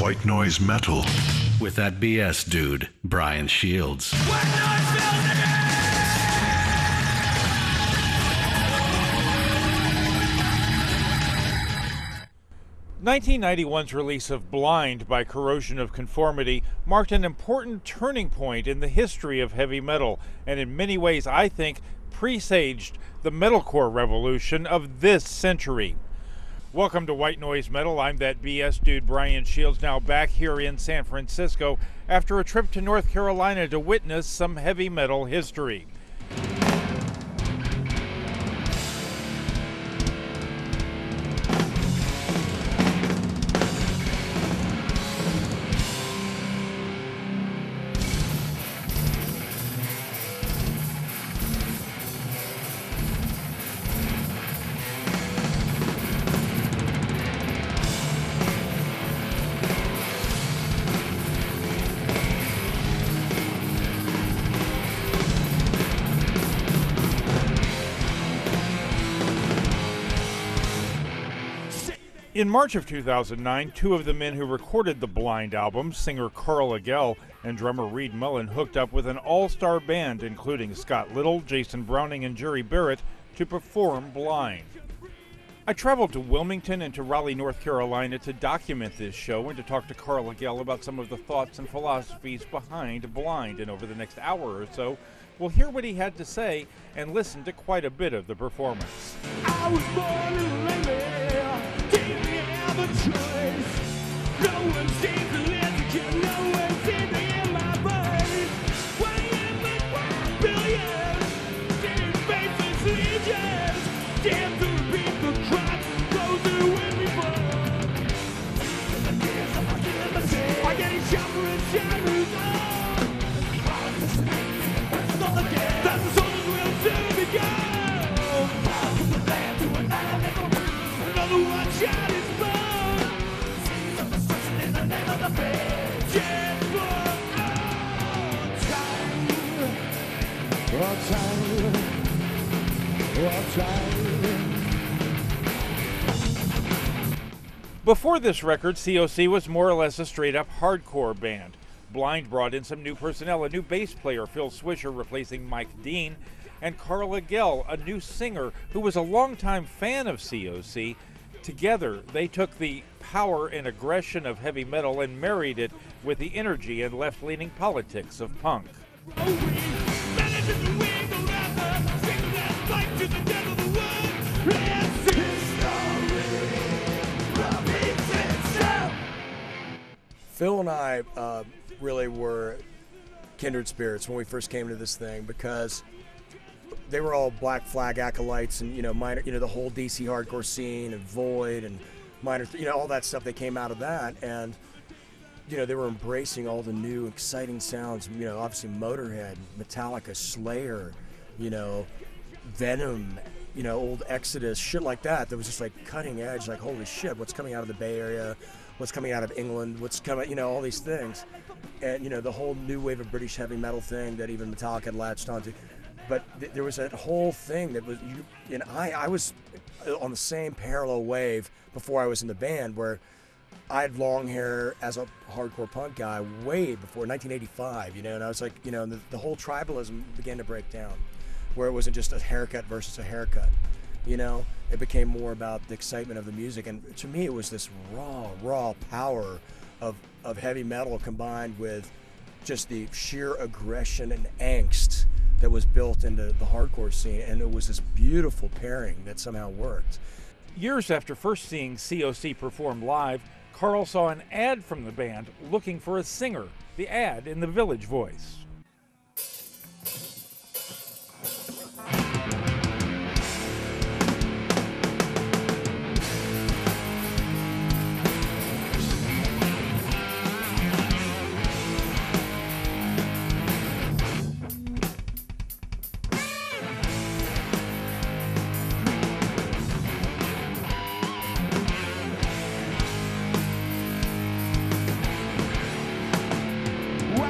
White Noise Metal with that BS dude, Brian Shields. 1991's release of Blind by Corrosion of Conformity marked an important turning point in the history of heavy metal, and in many ways, I think, presaged the metalcore revolution of this century. Welcome to White Noise Metal. I'm that BS dude, Brian Shields, now back here in San Francisco after a trip to North Carolina to witness some heavy metal history. In March of 2009, two of the men who recorded the Blind album, singer Carl Agell and drummer Reed Mullen, hooked up with an all-star band including Scott Little, Jason Browning, and Jerry Barrett to perform Blind. I traveled to Wilmington and to Raleigh, North Carolina to document this show and to talk to Carl Agell about some of the thoughts and philosophies behind Blind. And over the next hour or so, we'll hear what he had to say and listen to quite a bit of the performance. I was born in a choice. No one seems to listen, no one seems to hear my voice. 1 billion, dead faces, legions, damn to repeat the crime, those who went before. I get each other and shadows on. That the soldiers will soon be gone. Another one shot is born. Before this record, COC was more or less a straight-up hardcore band. Blind brought in some new personnel, a new bass player, Phil Swisher, replacing Mike Dean, and Carl Agell, a new singer who was a longtime fan of COC. Together, they took the power and aggression of heavy metal and married it with the energy and left-leaning politics of punk. Phil and I really were kindred spirits when we first came to this thing, because they were all Black Flag acolytes and, minor, the whole DC hardcore scene and Void and minor, all that stuff. They came out of that, and, they were embracing all the new exciting sounds, obviously Motorhead, Metallica, Slayer, Venom, old Exodus, shit like that. That was just like cutting edge, like, holy shit, what's coming out of the Bay Area, what's coming out of England, what's coming, all these things. And, the whole new wave of British heavy metal thing that even Metallica had latched onto. But there was that whole thing that was, I was on the same parallel wave before I was in the band, where I had long hair as a hardcore punk guy way before 1985, and I was like, the whole tribalism began to break down, where it wasn't just a haircut versus a haircut, it became more about the excitement of the music. And to me, it was this raw power of heavy metal combined with just the sheer aggression and angst that was built into the hardcore scene, and it was this beautiful pairing that somehow worked. Years after first seeing COC perform live, Carl saw an ad from the band looking for a singer, the ad in the Village Voice.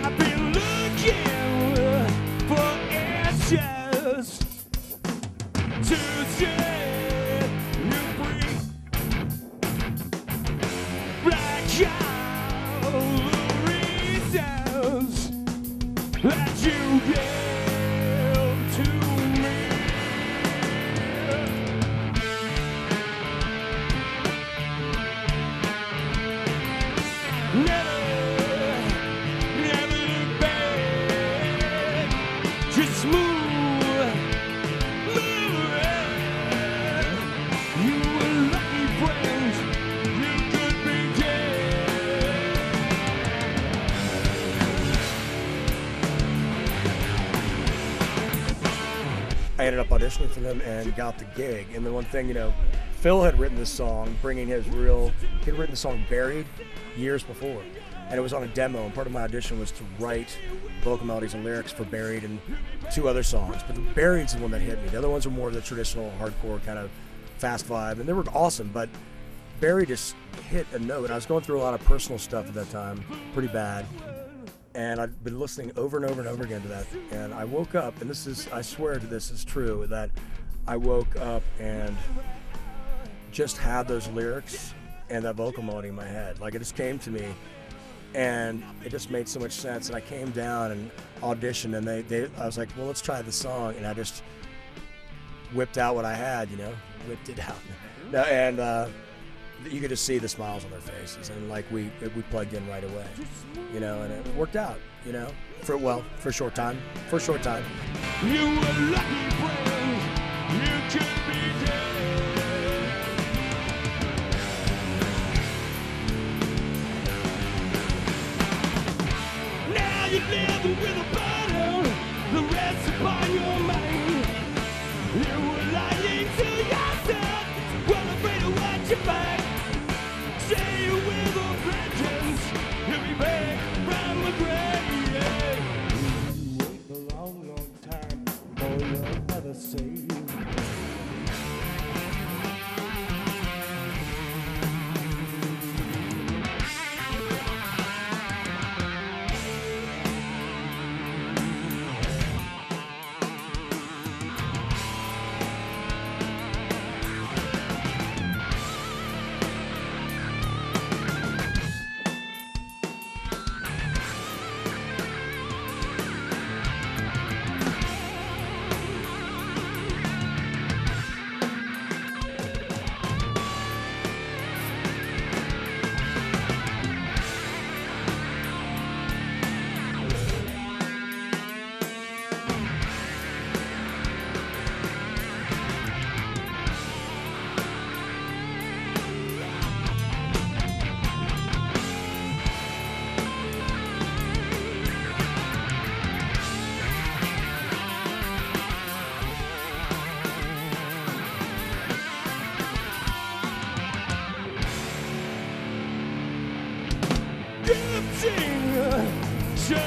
I've been looking you gave to me. Never look back. Just move. You were lucky friends. You could be dead. I ended up auditioning for them and got the gig. And the one thing, you know, Phil had written this song, he'd written the song Buried years before. And it was on a demo, and part of my audition was to write vocal melodies and lyrics for Buried and 2 other songs. But the Buried's the one that hit me. The other ones were more of the traditional hardcore kind of fast vibe, and they were awesome, but Buried just hit a note. I was going through a lot of personal stuff at that time, pretty bad. And I'd been listening over and over and over again to that. And I woke up, and I swear to this is true, that I woke up and just had those lyrics and that vocal melody in my head. Like, it just came to me, and it just made so much sense. And I came down and auditioned, and I was like, well, let's try the song. And I just whipped out what I had, you know, whipped it out. And you could just see the smiles on their faces, and like we plugged in right away, you know, and it worked out, you know, for a short time. You were lucky friends. You could be dead. Now you live with a burden, the rest upon your mind. You were lying to yourself, well afraid of what you find. Say you with a vengeance, you'll be back from the grave. You wait a long, long time for your mother say. So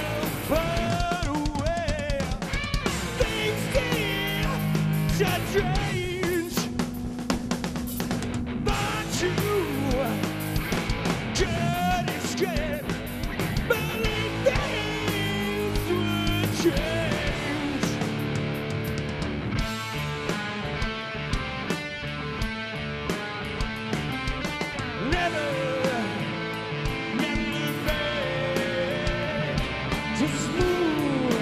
far away, things seem to change, but you can't escape. Believe things will change. Never look back. Just move,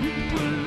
you will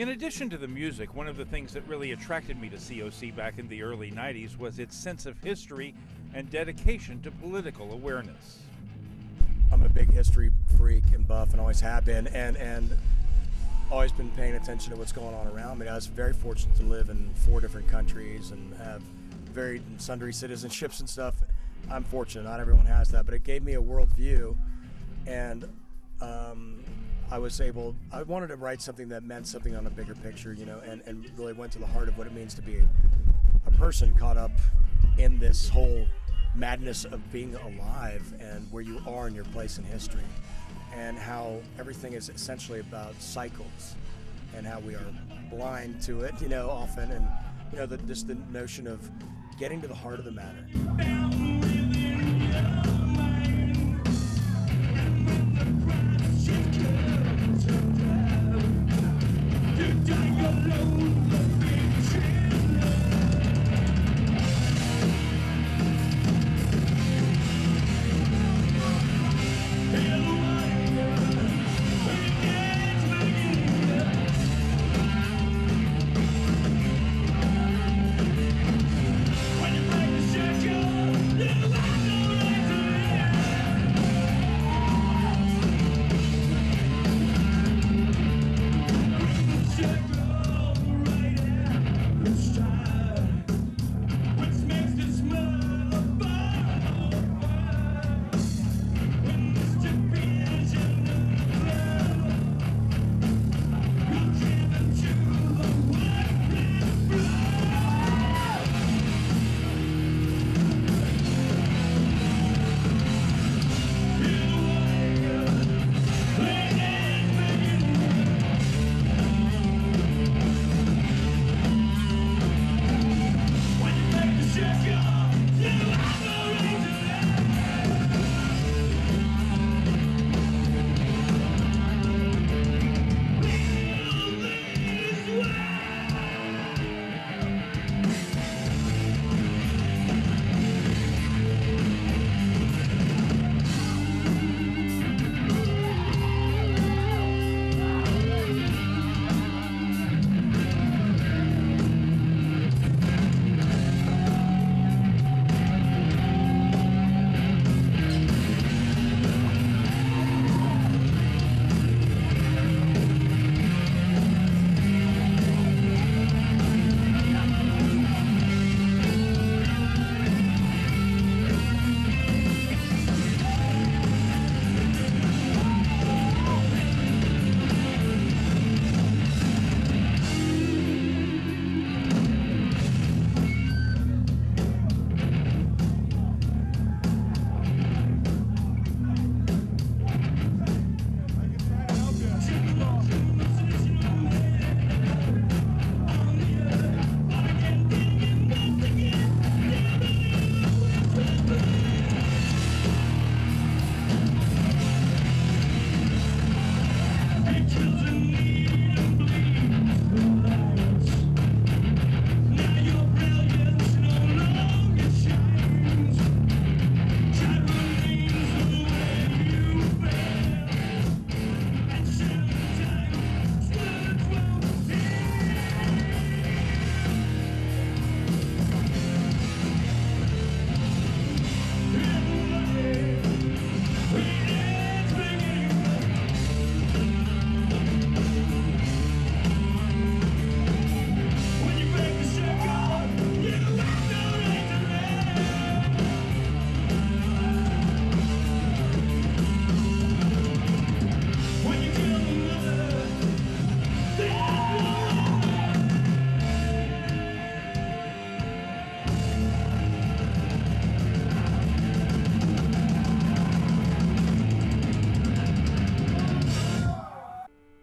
In addition to the music, one of the things that really attracted me to COC back in the early 90s was its sense of history and dedication to political awareness. I'm a big history freak and buff and always have been, and always been paying attention to what's going on around me. I was very fortunate to live in 4 different countries and have varied and sundry citizenships and stuff. I'm fortunate, not everyone has that, but it gave me a worldview, and I wanted to write something that meant something on a bigger picture, you know, and really went to the heart of what it means to be a person caught up in this whole madness of being alive and where you are in your place in history, and how everything is essentially about cycles and how we are blind to it, you know, often, and, you know, just the notion of getting to the heart of the matter.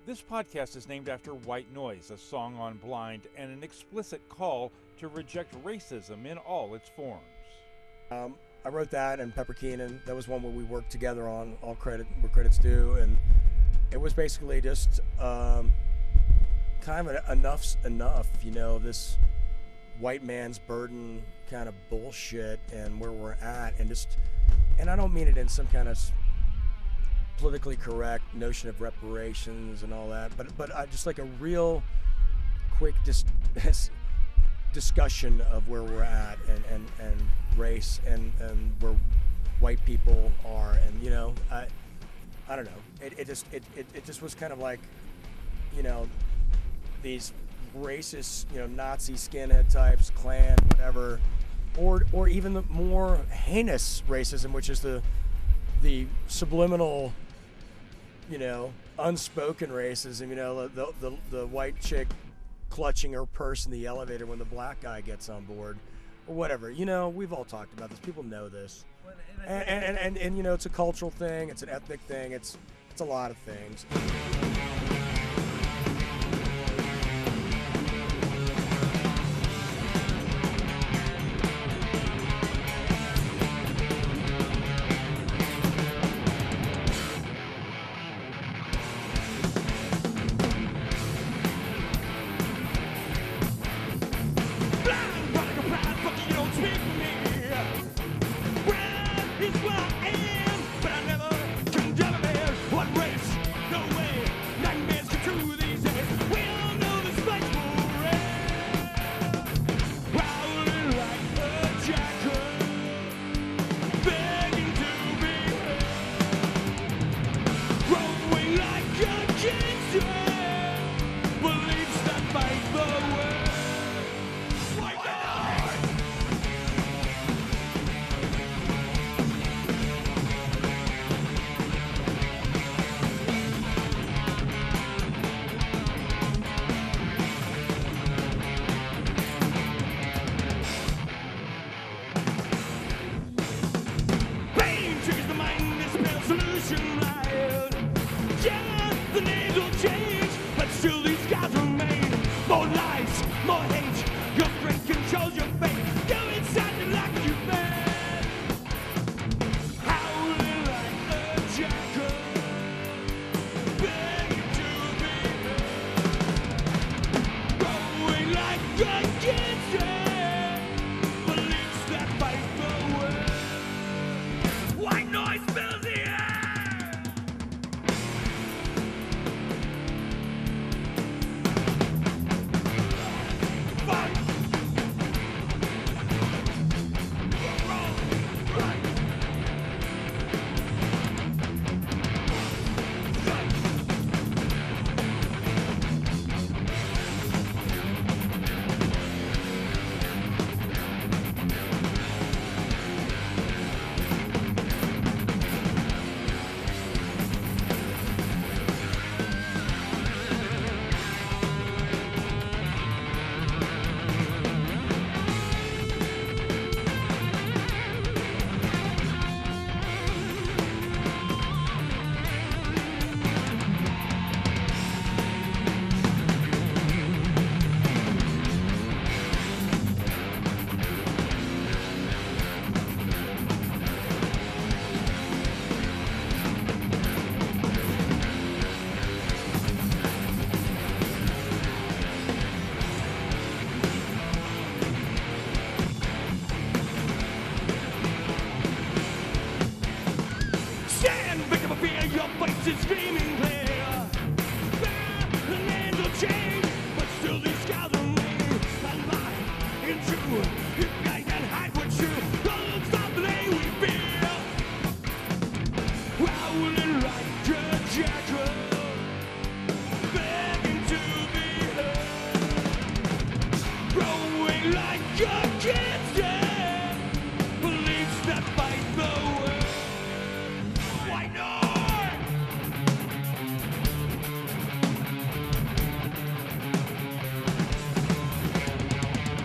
This podcast is named after White Noise, a song on Blind, and an explicit call to reject racism in all its forms. I wrote that, and Pepper Keenan, that was one where we worked together on, all credit where credit's due, and it was basically just kind of enough's enough, you know, this white man's burden kind of bullshit and where we're at, and I don't mean it in some kind of politically correct notion of reparations and all that, but I just like a real quick discussion of where we're at and race and where white people are, and you know, I don't know. It just was kind of like, you know, these racist, you know, Nazi skinhead types, Klan, whatever, or even the more heinous racism, which is the subliminal, you know, unspoken racism. You know, the white chick clutching her purse in the elevator when the black guy gets on board, or whatever. You know, we've all talked about this. People know this, and you know, it's a cultural thing. It's an ethnic thing. It's a lot of things.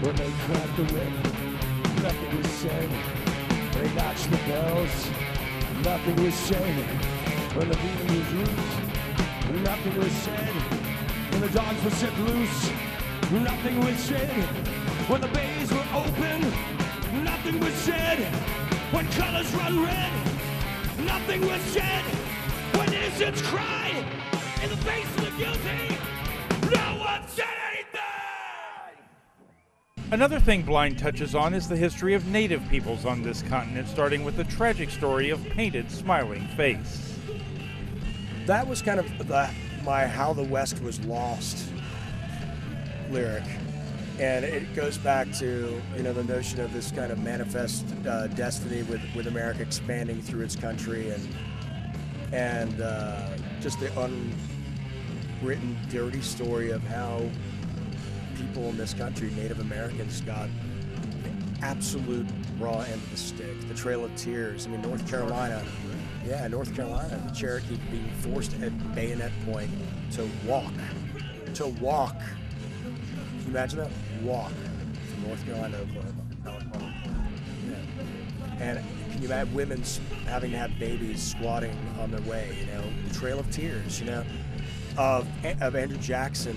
When they cracked the whip, nothing was said. They notched the bells, nothing was said. When the beating was loose, nothing was said. When the dogs were set loose, nothing was said. When the bays were open, nothing was said. When colors run red, nothing was said. When innocents cried in the face of the guilty, no one said anything! Another thing Blind touches on is the history of native peoples on this continent, starting with the tragic story of Painted Smiling Face. That was kind of how the West was lost. lyric, and it goes back to the notion of this kind of manifest destiny with America expanding through its country and just the unwritten dirty story of how people in this country, Native Americans, got the absolute raw end of the stick. The Trail of Tears. I mean, North Carolina, the Cherokee being forced at bayonet point to walk. Can you imagine that? Walk from North Carolina to Oklahoma. Yeah. And can you imagine women having to have babies squatting on their way? The Trail of Tears. Of Andrew Jackson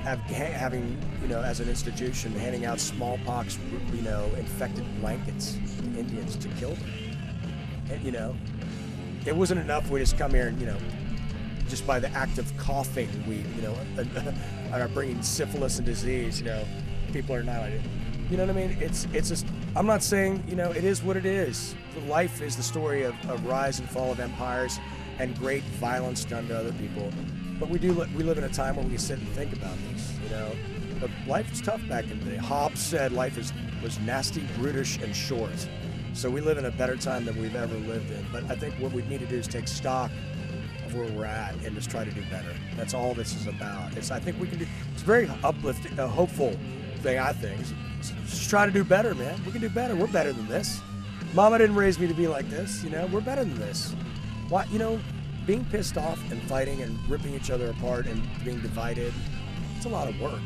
having as an institution handing out smallpox infected blankets to Indians to kill them. And, it wasn't enough we just come here and just by the act of coughing we are bringing syphilis and disease. People are annihilated. You know what I mean? It's just, I'm not saying it is what it is. Life is the story of rise and fall of empires and great violence done to other people. But we live in a time where we can sit and think about this, But life was tough back in the day. Hobbes said life was nasty, brutish, and short. So we live in a better time than we've ever lived in. But I think what we need to do is take stock of where we're at and just try to do better. That's all this is about. I think we can do. It's a very uplifting, hopeful thing. I think. Just try to do better, man. We can do better. We're better than this. Mama didn't raise me to be like this. We're better than this. Why? Being pissed off and fighting and ripping each other apart and being divided, it's a lot of work.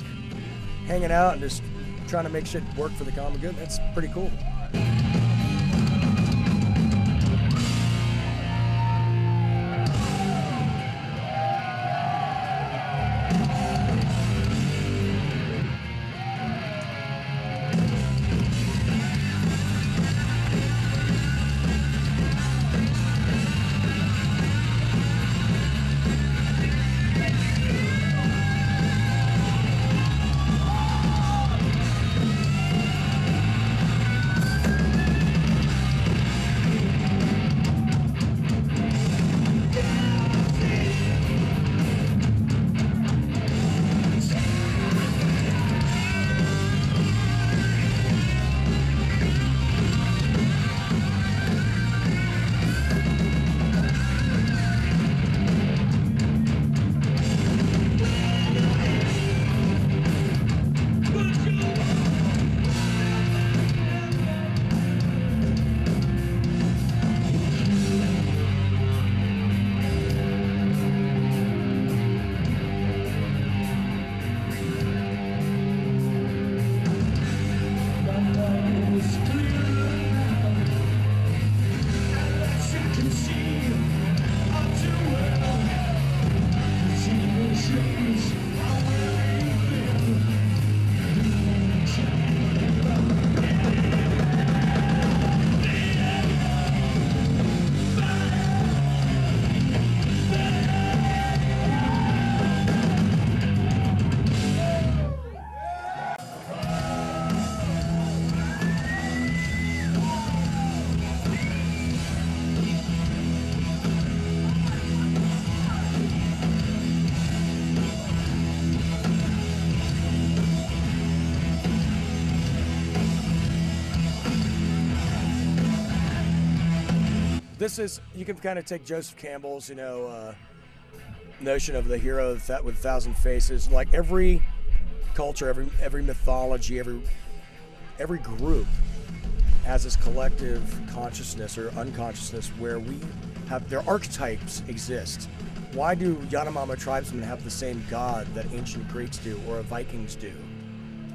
Hanging out and just trying to make shit work for the common good, that's pretty cool. This is, you can kind of take Joseph Campbell's, notion of the hero with 1,000 faces. Like every culture, every mythology, every group has this collective consciousness or unconsciousness where we have, their archetypes exist. Why do Yanomami tribesmen have the same god that ancient Greeks do or Vikings do?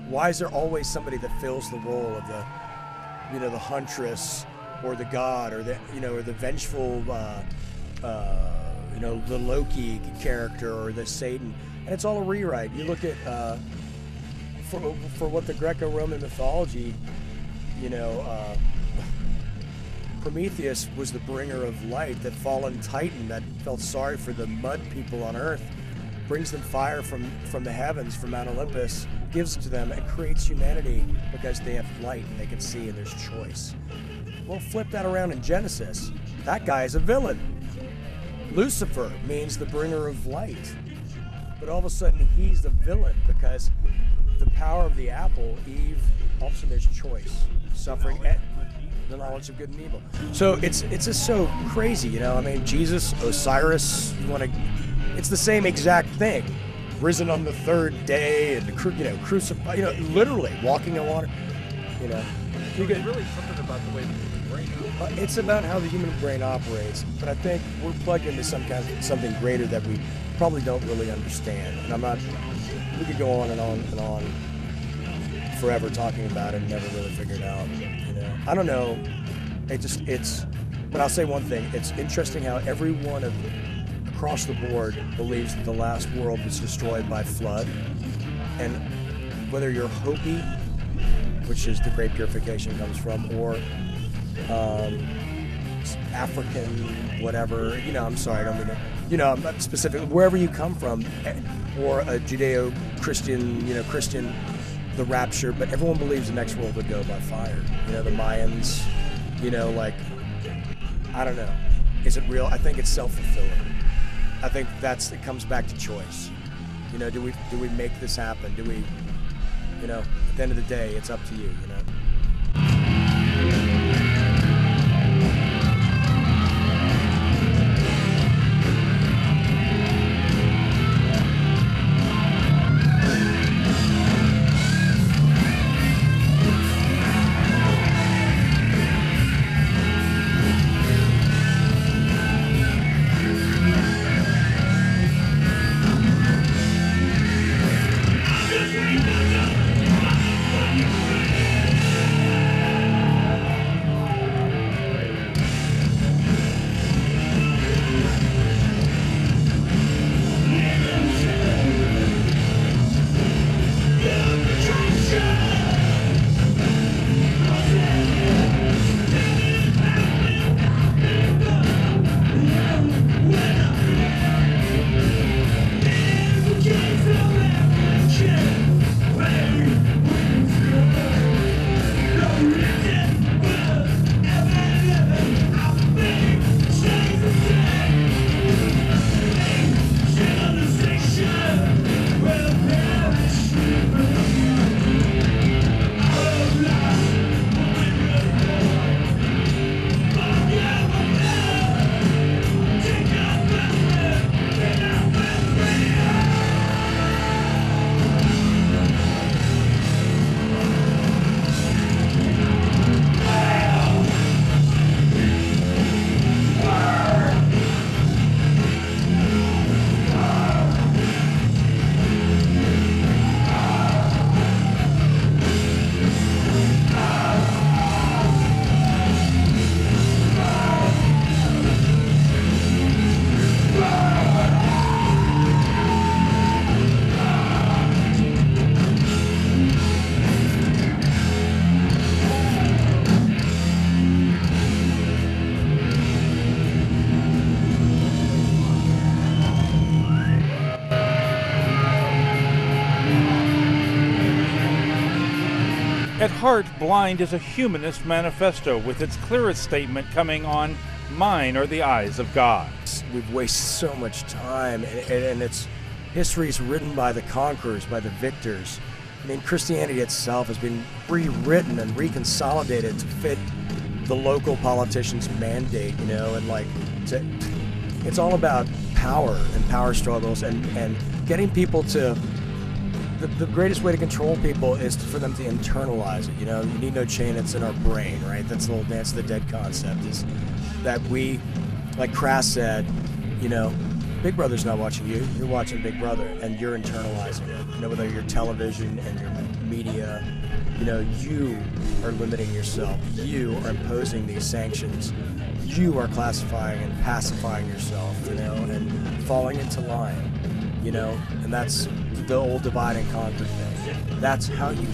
Why is there always somebody that fills the role of the huntress or the god or the vengeful, the Loki character or the Satan? And it's all a rewrite. You look at, for what the Greco-Roman mythology, Prometheus was the bringer of light, that fallen titan that felt sorry for the mud people on earth, brings them fire from the heavens, from Mount Olympus, gives it to them, and creates humanity because they have light and they can see and there's choice. Well, flip that around in Genesis. That guy is a villain. Lucifer means the bringer of light. But all of a sudden, he's the villain because the power of the apple, Eve, all of a sudden there's choice, suffering, and the knowledge of good and evil. So it's just so crazy, you know. I mean, Jesus, Osiris, it's the same exact thing. Risen on the third day and crucified, literally walking on water, So it's really something about the way the brain operates. It's about how the human brain operates, but I think we're plugged into something greater that we probably don't really understand. And we could go on and on and on forever talking about it and never really figure it out. I don't know. But I'll say one thing. It's interesting how everyone across the board believes that the last world was destroyed by flood. And whether you're Hopi, which is the great purification comes from, or African, whatever, I'm sorry, I don't mean to, I'm not specific, wherever you come from, or a Judeo-Christian, Christian, the rapture, but everyone believes the next world would go by fire. The Mayans, I don't know. Is it real? I think it's self-fulfilling. I think it comes back to choice. Do we make this happen? Do we, at the end of the day, it's up to you, At heart, Blind is a humanist manifesto, with its clearest statement coming on "Mine are the eyes of God." We've wasted so much time, and history is written by the conquerors, by the victors. I mean, Christianity itself has been rewritten and reconsolidated to fit the local politician's mandate, it's all about power and power struggles and getting people to. The greatest way to control people is for them to internalize it. You need no chain, it's in our brain, right? That's the whole Dance of the Dead concept, is that we, like Crass said, Big Brother's not watching you, you're watching Big Brother, and you're internalizing it. Whether you're television and your media, you are limiting yourself. You are imposing these sanctions. You are classifying and pacifying yourself, and falling into line, and that's the old divide and conquer thing. That's how you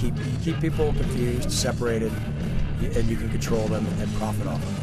keep people confused, separated, and you can control them and profit off of them.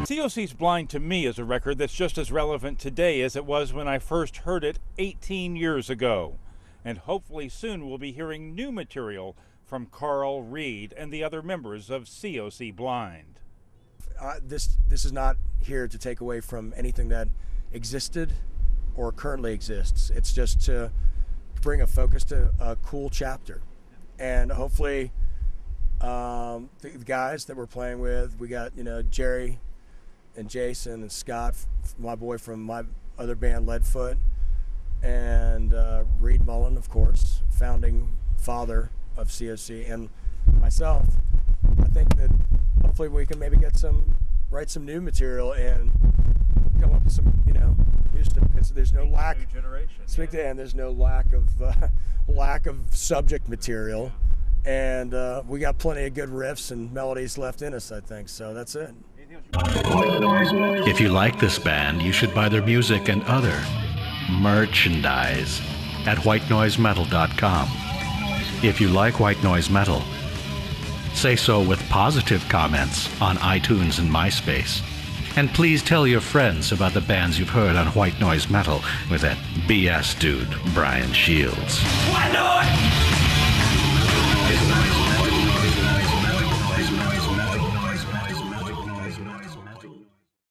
COC's Blind to me is a record that's just as relevant today as it was when I first heard it 18 years ago. And hopefully soon we'll be hearing new material from Carl Reed and the other members of COC Blind. This is not here to take away from anything that existed or currently exists. It's just to bring a focus to a cool chapter. And hopefully the guys that we're playing with, we got, Jerry and Jason and Scott, my boy from my other band, Leadfoot, and Reed Mullen, of course, founding father of COC, and myself. I think that hopefully we can maybe write some new material and come up with some, new stuff. There's no lack. New generation. Speak to Ann. There's no lack of subject material, and we got plenty of good riffs and melodies left in us, I think. So that's it. If you like this band, you should buy their music and other merchandise at whitenoisemetal.com. If you like White Noise Metal, say so with positive comments on iTunes and MySpace. And please tell your friends about the bands you've heard on White Noise Metal with that BS dude, Brian Shields. White Noise!